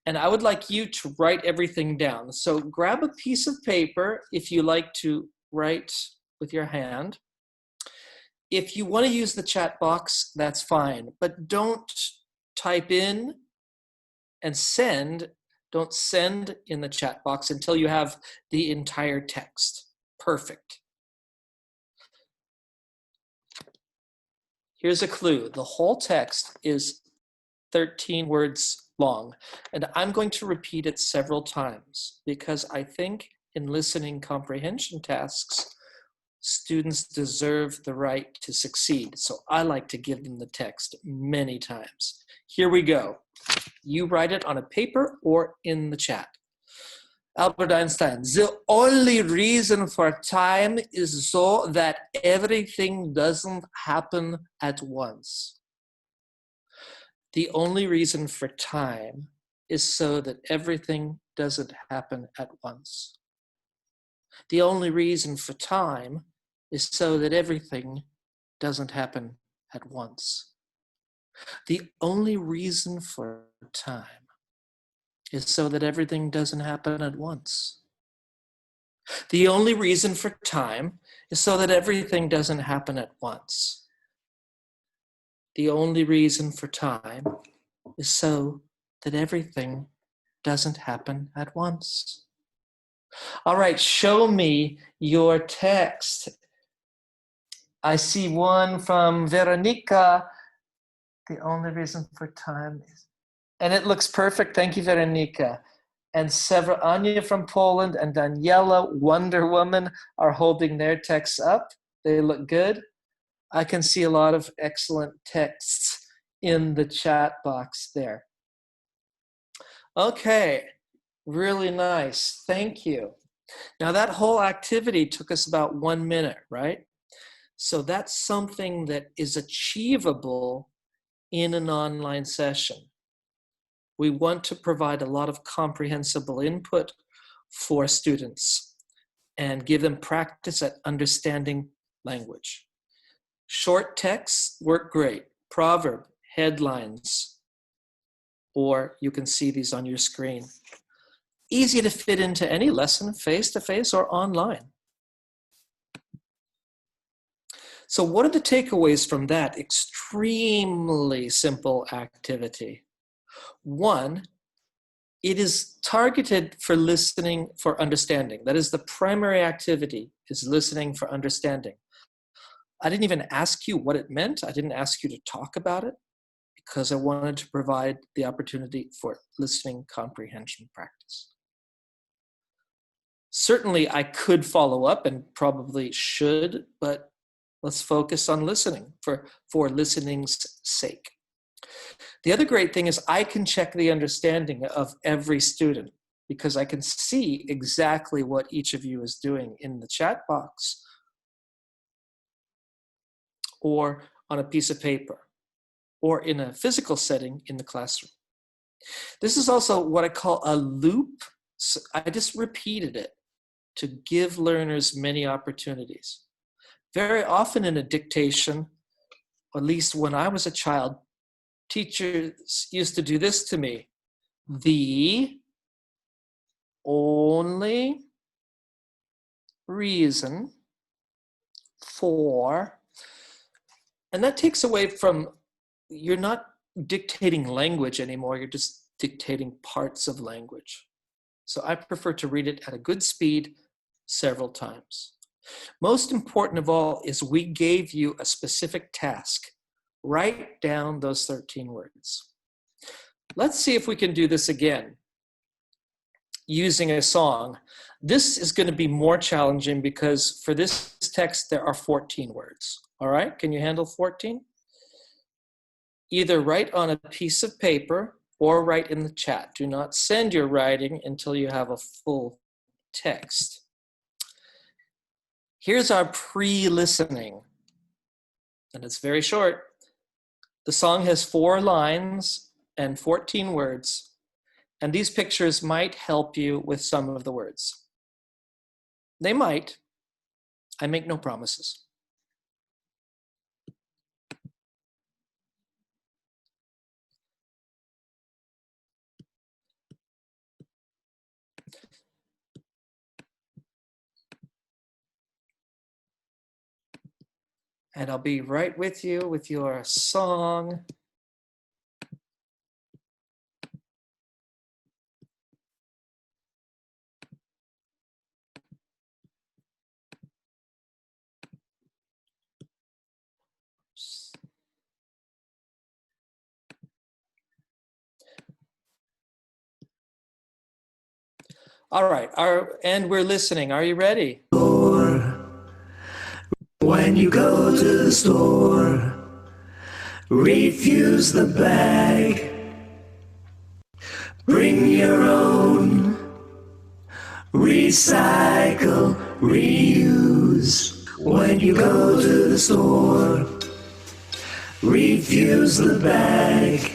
and I would like you to write everything down. So grab a piece of paper if you like to write with your hand. If you want to use the chat box, that's fine, but don't type in and send. Don't send in the chat box until you have the entire text. Perfect. Here's a clue. The whole text is 13 words long, and I'm going to repeat it several times because I think in listening comprehension tasks, students deserve the right to succeed. So I like to give them the text many times. Here we go. You write it on a paper or in the chat. Albert Einstein, the only reason for time is so that everything doesn't happen at once. The only reason for time is so that everything doesn't happen at once. The only reason for time is so that everything doesn't happen at once. The only reason for time is so that everything doesn't happen at once. The only reason for time is so that everything doesn't happen at once. The only reason for time is so that everything doesn't happen at once. All right, show me your text. I see one from Veronica. The only reason for time is, and it looks perfect. Thank you, Veronica. And several, Anya from Poland and Daniela, Wonder Woman, are holding their texts up. They look good. I can see a lot of excellent texts in the chat box there. Okay, really nice. Thank you. Now that whole activity took us about 1 minute, right? So that's something that is achievable in an online session. We want to provide a lot of comprehensible input for students and give them practice at understanding language. Short texts work great. Proverb, headlines, or you can see these on your screen. Easy to fit into any lesson, face-to-face or online. So what are the takeaways from that extremely simple activity? One, it is targeted for listening for understanding. That is the primary activity, is listening for understanding. I didn't even ask you what it meant. I didn't ask you to talk about it because I wanted to provide the opportunity for listening comprehension practice. Certainly I could follow up and probably should, but let's focus on listening for listening's sake. The other great thing is I can check the understanding of every student because I can see exactly what each of you is doing in the chat box or on a piece of paper or in a physical setting in the classroom. This is also what I call a loop. So I just repeated it to give learners many opportunities. Very often in a dictation, or at least when I was a child, teachers used to do this to me. The only reason for, and that takes away from, you're not dictating language anymore, you're just dictating parts of language. So I prefer to read it at a good speed several times. Most important of all is we gave you a specific task. Write down those 13 words. Let's see if we can do this again using a song. This is going to be more challenging because for this text there are 14 words. All right, can you handle 14? Either write on a piece of paper or write in the chat. Do not send your writing until you have a full text. Here's our pre-listening, and it's very short. The song has 4 lines and 14 words, and these pictures might help you with some of the words. They might. I make no promises. And I'll be right with you with your song. All right, and we're listening. Are you ready?
When you go to the store, refuse the bag. Bring your own. Recycle, reuse. When you go to the store, refuse the bag.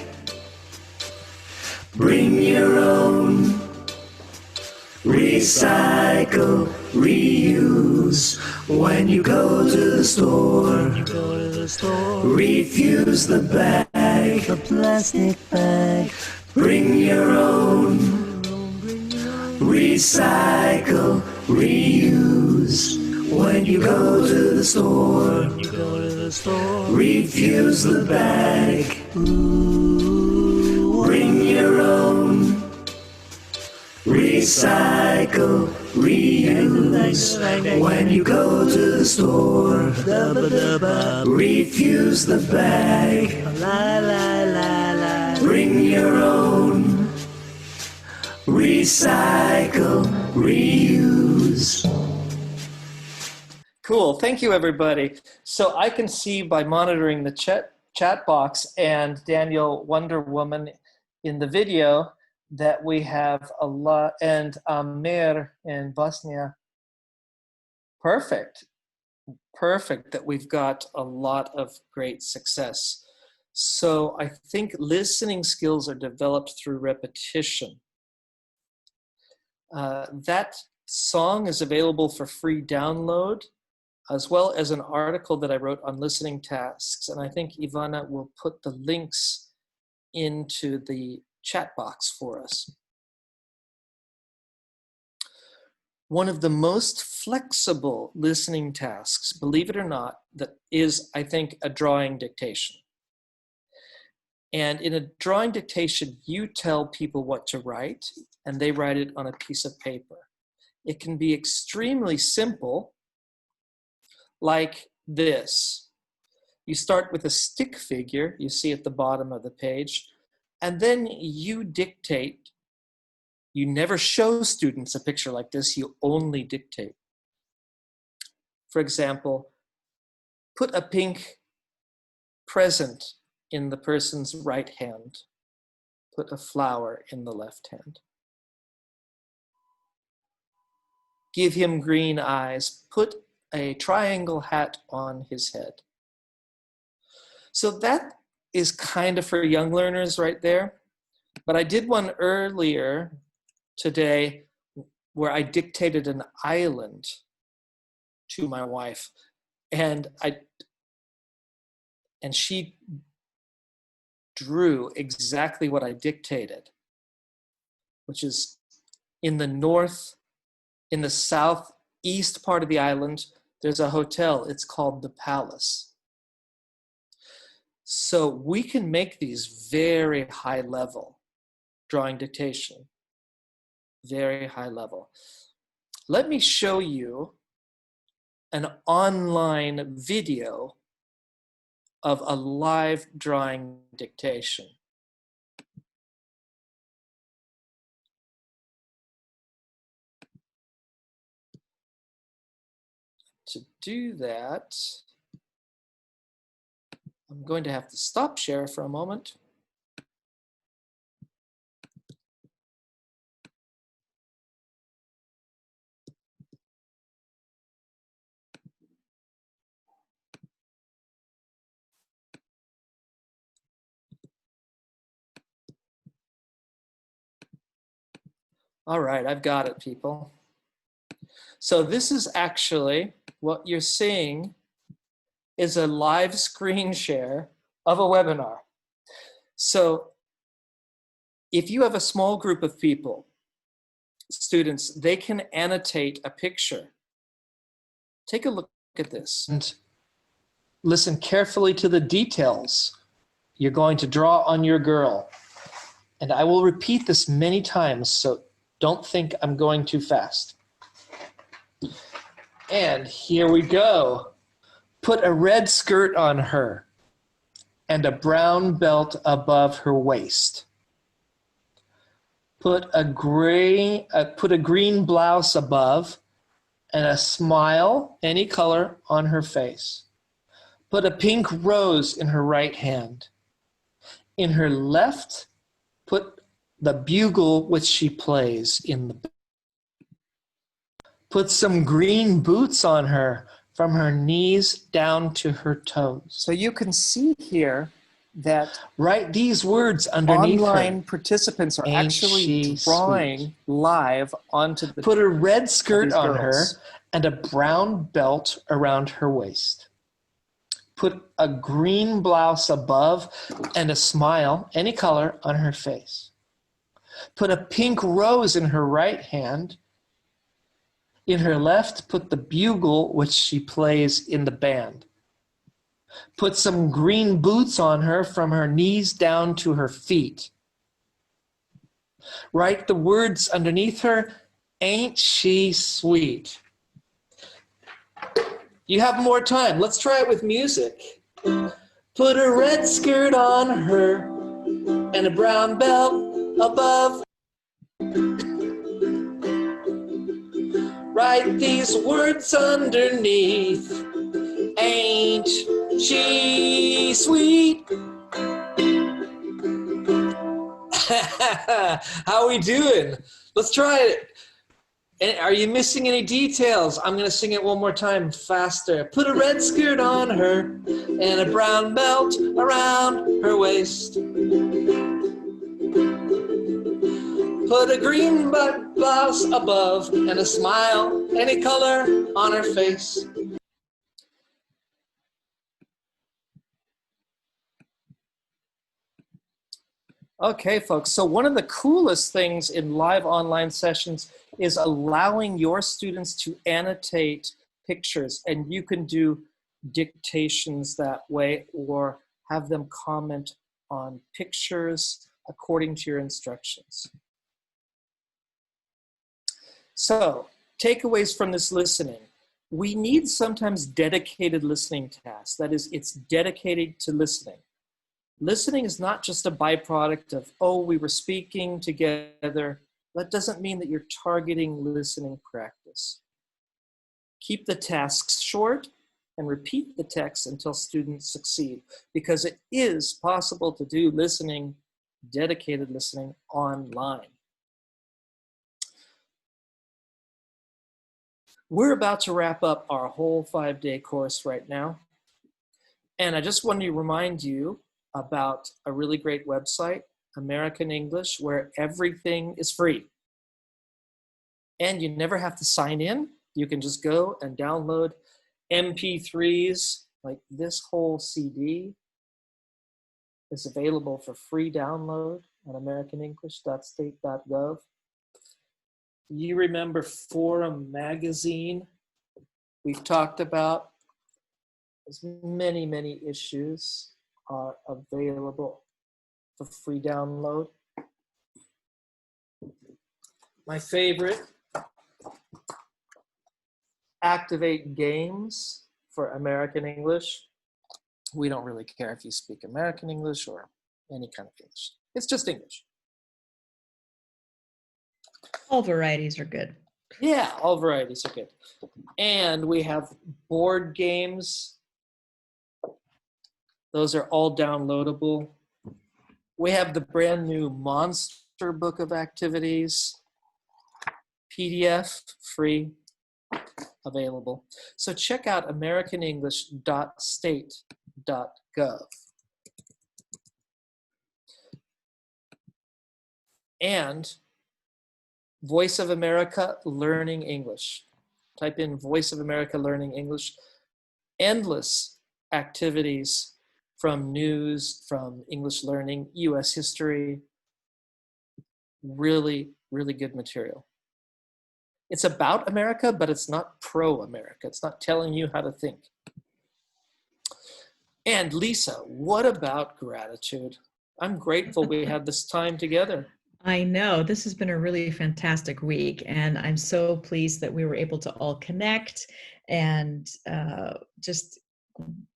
Bring your own. Recycle, reuse. When you go to the store, refuse the bag, the plastic bag. Bring your own. Recycle, reuse. When you go to the store, refuse the bag. Bring your own. Recycle, reuse. When you go to the store, refuse the bag. Bring your own. Recycle, reuse.
Cool, thank you everybody. So I can see by monitoring the chat box and Daniel Wonder Woman in the video that we have a lot, and Amir in Bosnia. Perfect that we've got a lot of great success. So I think listening skills are developed through repetition. That song is available for free download, as well as an article that I wrote on listening tasks. And I think Ivana will put the links into the chat box for us. One of the most flexible listening tasks, believe it or not, that is, I think, a drawing dictation. And in a drawing dictation, you tell people what to write, and they write it on a piece of paper. It can be extremely simple, like this. You start with a stick figure, you see at the bottom of the page, and then you dictate. You never show students a picture like this, you only dictate. For example, put a pink present in the person's right hand. Put a flower in the left hand. give him green eyes, put a triangle hat on his head. So that is kind of for young learners right there. But I did one earlier today where I dictated an island to my wife, and she drew exactly what I dictated, which is in the southeast part of the island, there's a hotel. It's called the Palace. So we can make these very high level drawing dictation, very high level. Let me show you an online video of a live drawing dictation. To do that, I'm going to have to stop share for a moment. All right, I've got it, people. So this is actually what you're seeing is a live screen share of a webinar. So if you have a small group of people, students, they can annotate a picture. Take a look at this and listen carefully to the details you're going to draw on your girl. And I will repeat this many times, so don't think I'm going too fast. And here we go. Put a red skirt on her and a brown belt above her waist. Put a green blouse above and a smile, any color, on her face. Put a pink rose in her right hand. In her left, put the bugle which she plays in the band. Put some green boots on her from her knees down to her toes. So you can see here that write these words underneath online participants are actually drawing live onto the. Put a red skirt on her and a brown belt around her waist. Put a green blouse above and a smile, any color, on her face. Put a pink rose in her right hand. In her left, put the bugle which she plays in the band. Put some green boots on her from her knees down to her feet. Write the words underneath her, ain't she sweet? You have more time. Let's try it with music. Put a red skirt on her and a brown belt above. Write these words underneath. Ain't she sweet? How are we doing? Let's try it. And are you missing any details? I'm going to sing it one more time faster. Put a red skirt on her and a brown belt around her waist. Put a green blouse above and a smile, any color, on her face. Okay, folks, so one of the coolest things in live online sessions is allowing your students to annotate pictures, and you can do dictations that way or have them comment on pictures according to your instructions. So, takeaways from this listening. We need sometimes dedicated listening tasks. That is, it's dedicated to listening. Listening is not just a byproduct of, oh, we were speaking together. That doesn't mean that you're targeting listening practice. Keep the tasks short and repeat the text until students succeed, because it is possible to do listening, dedicated listening online. We're about to wrap up our whole 5-day course right now. And I just wanted to remind you about a really great website, American English, where everything is free. And you never have to sign in. You can just go and download MP3s, like this whole CD is available for free download at americanenglish.state.gov. You remember Forum magazine? We've talked about as many, many issues are available for free download. My favorite, Activate Games for American English. We don't really care if you speak American English or any kind of English. It's just English.
All varieties are good.
Yeah, all varieties are good. And we have board games. Those are all downloadable. We have the brand new Monster Book of Activities, PDF, free, available. So check out americanenglish.state.gov. And Voice of America Learning English. Type in Voice of America Learning English. Endless activities from news, from English learning, US history. Really, really good material. It's about America, but it's not pro-America. It's not telling you how to think. And Lisa, what about gratitude? I'm grateful we had this time together.
I know this has been a really fantastic week, and I'm so pleased that we were able to all connect and just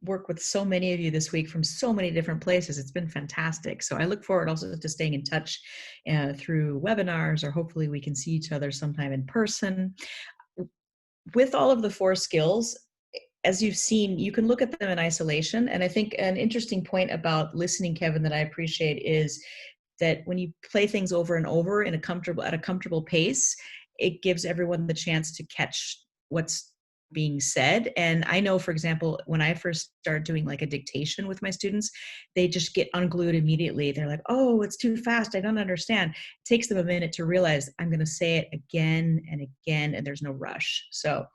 work with so many of you this week from so many different places. It's been fantastic. So I look forward also to staying in touch through webinars, or hopefully we can see each other sometime in person. With all of the 4 skills, as you've seen, you can look at them in isolation. And I think an interesting point about listening, Kevin, that I appreciate is that when you play things over and over at a comfortable pace, it gives everyone the chance to catch what's being said. And I know, for example, when I first started doing like a dictation with my students, they just get unglued immediately. They're like, oh, it's too fast, I don't understand. It takes them a minute to realize I'm going to say it again and again, and there's no rush. So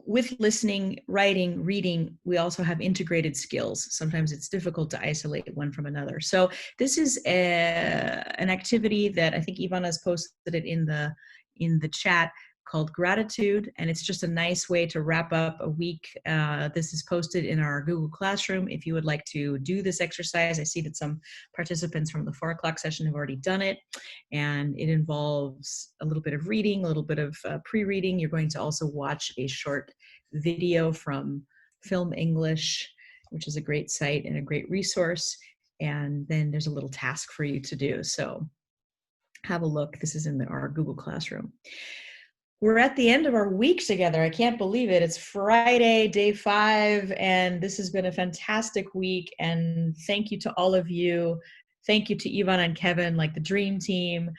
with listening, writing, reading, we also have integrated skills. Sometimes it's difficult to isolate one from another. So this is an activity that I think Ivana has posted it in the chat, called Gratitude, and it's just a nice way to wrap up a week. This is posted in our Google Classroom. If you would like to do this exercise, I see that some participants from the 4 o'clock session have already done it, and it involves a little bit of reading, a little bit of pre-reading. You're going to also watch a short video from Film English, which is a great site and a great resource, and then there's a little task for you to do. So have a look. This is in our Google Classroom. We're at the end of our week together. I can't believe it. It's Friday, day 5, and this has been a fantastic week. And thank you to all of you. Thank you to Ivana and Kevin, like the dream team.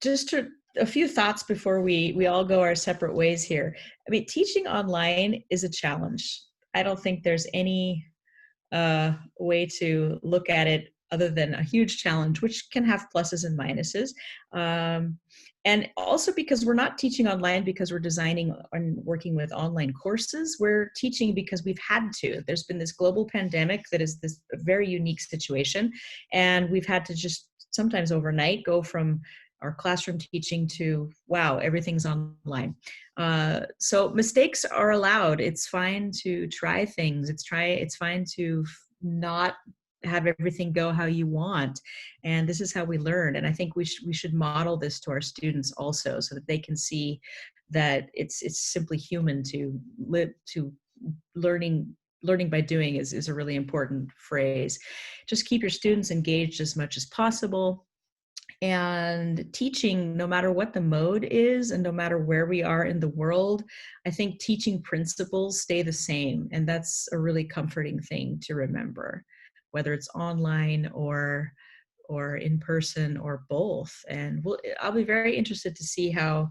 Just a few thoughts before we all go our separate ways here. I mean, teaching online is a challenge. I don't think there's any way to look at it other than a huge challenge, which can have pluses and minuses. And also because we're not teaching online because we're designing and working with online courses, we're teaching because we've had to. There's been this global pandemic that is this very unique situation, and we've had to just sometimes overnight go from our classroom teaching to, wow, everything's online. So mistakes are allowed. It's fine to try things. It's fine to not have everything go how you want. And this is how we learn. And I think we should model this to our students also, so that they can see that it's simply human to live, to learning by doing is a really important phrase. Just keep your students engaged as much as possible. And teaching, no matter what the mode is and no matter where we are in the world, I think teaching principles stay the same. And that's a really comforting thing to remember, whether it's online or or in person or both. And I'll be very interested to see how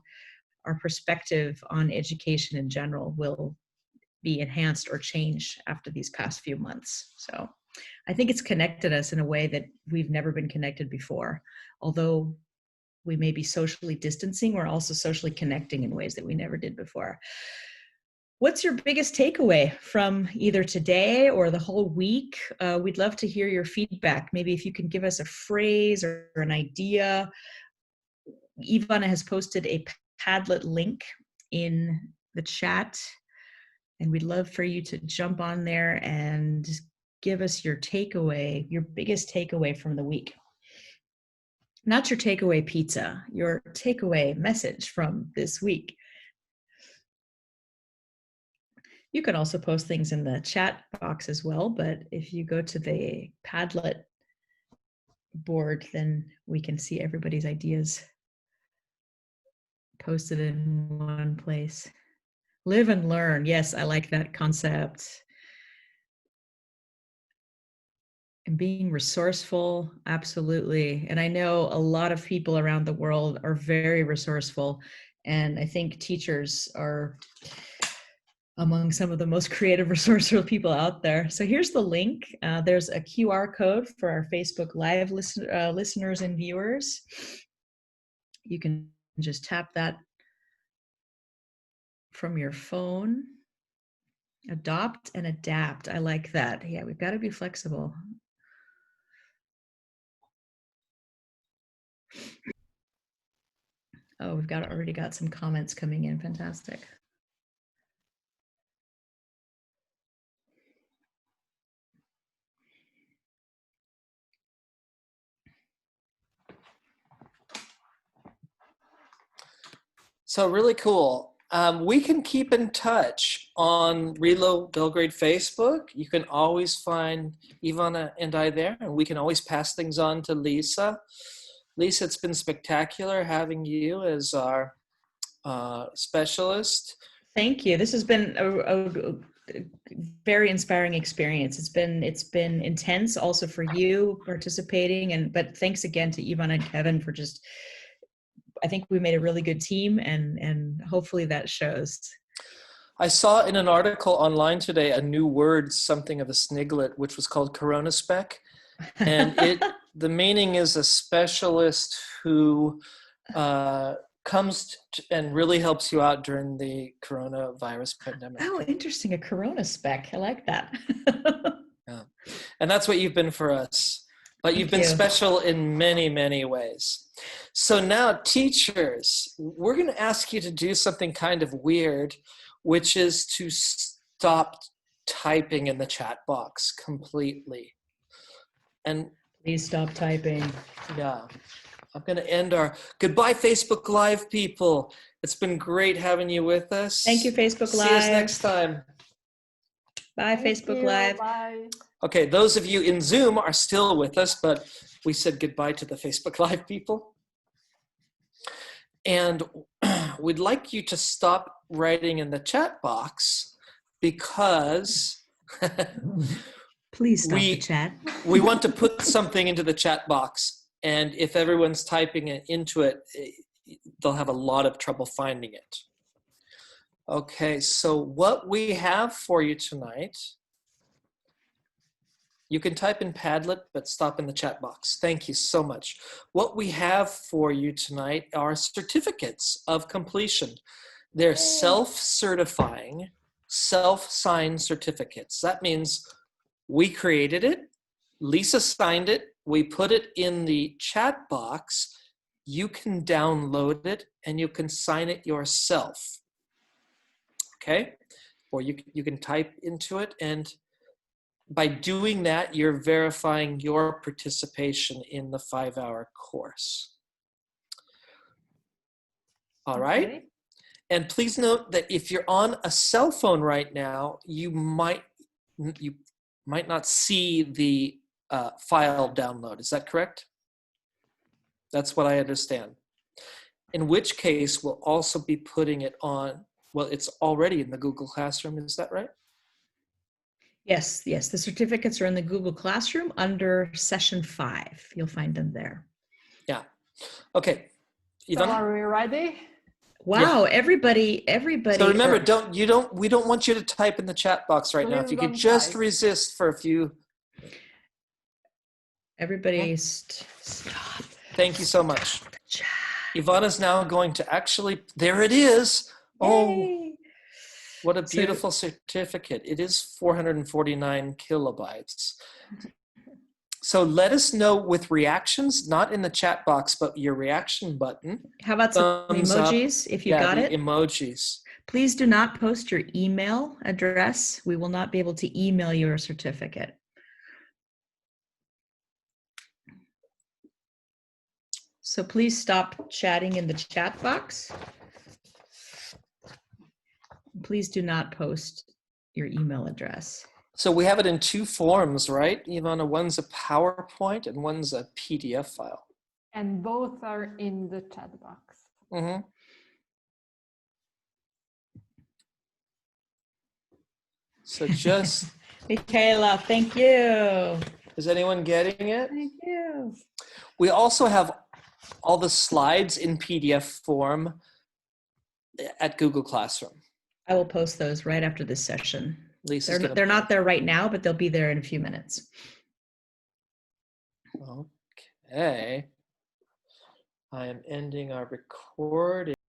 our perspective on education in general will be enhanced or changed after these past few months. So I think it's connected us in a way that we've never been connected before. Although we may be socially distancing, we're also socially connecting in ways that we never did before. What's your biggest takeaway from either today or the whole week? We'd love to hear your feedback. Maybe if you can give us a phrase or an idea. Ivana has posted a Padlet link in the chat, and we'd love for you to jump on there and give us your takeaway, your biggest takeaway from the week. Not your takeaway pizza, your takeaway message from this week. You can also post things in the chat box as well, but if you go to the Padlet board, then we can see everybody's ideas posted in one place. Live and learn. Yes, I like that concept. And being resourceful, absolutely. And I know a lot of people around the world are very resourceful, and I think teachers are among some of the most creative, resourceful people out there. So here's the link. There's a QR code for our Facebook Live listeners and viewers. You can just tap that from your phone. Adopt and adapt. I like that. Yeah, we've got to be flexible. Oh, we've already got some comments coming in. Fantastic.
So really cool. We can keep in touch on Relo Belgrade Facebook. You can always find Ivana and I there, and we can always pass things on to Lisa. Lisa, it's been spectacular having you as our specialist.
Thank you. This has been a very inspiring experience. It's been intense also for you participating, but thanks again to Ivana and Kevin for just, I think we made a really good team, and hopefully that shows.
I saw in an article online today a new word, something of a sniglet, which was called Corona Spec. And the meaning is a specialist who comes and really helps you out during the coronavirus pandemic.
Oh, interesting. A Corona Spec. I like that.
Yeah. And that's what you've been for us. But you've been special in many, many ways. So now, teachers, we're going to ask you to do something kind of weird, which is to stop typing in the chat box completely. And
please stop typing.
Yeah. I'm going to end our goodbye, Facebook Live people. It's been great having you with us.
Thank you, Facebook Live.
See us next time.
Bye, Facebook Live.
Bye.
Okay, those of you in Zoom are still with us, but we said goodbye to the Facebook Live people. And we'd like you to stop writing in the chat box because
please stop the chat.
We want to put something into the chat box, and if everyone's typing it into it, they'll have a lot of trouble finding it. Okay, so what we have for you tonight, you can type in Padlet, but stop in the chat box. Thank you so much. What we have for you tonight are certificates of completion. They're self-certifying, self-signed certificates. That means we created it, Lisa signed it, we put it in the chat box, you can download it, and you can sign it yourself. Okay? Or you can type into it, and by doing that, you're verifying your participation in the 5-hour course. All right?
Okay.
And please note that if you're on a cell phone right now, you might not see the file download. Is that correct? That's what I understand. In which case, we'll also be putting it on, well, it's already in the Google Classroom. Is that right?
Yes, yes. The certificates are in the Google Classroom under Session 5. You'll find them there.
Yeah. Okay.
So are we ready?
Wow, everybody.
So remember,
are-
we don't want you to type in the chat box right now. If
Please
you could
don't
just
type.
resist for a few.
Everybody stop.
Thank you so much.
Stop the chat.
Ivana's now going to actually, there it is. Oh,
Yay.
what a
So-
beautiful certificate. It is 449 kilobytes. So let us know with reactions, not in the chat box, but your reaction button.
How about some
Thumbs up.
emojis if you
Yeah,
got
the
it?
emojis.
Please do not post your email address. We will not be able to email your certificate. So please stop chatting in the chat box. Please do not post your email address.
So we have it in two forms, right, Ivana? One's a PowerPoint and one's a PDF file.
And both are in the chat box.
Mm-hmm. So just,
Michaela, thank you.
is anyone getting it?
Thank you.
We also have all the slides in PDF form at Google Classroom.
I will post those right after this session.
Lisa's
They're not there right now, but they'll be there in a few minutes.
Okay. I am ending our recording.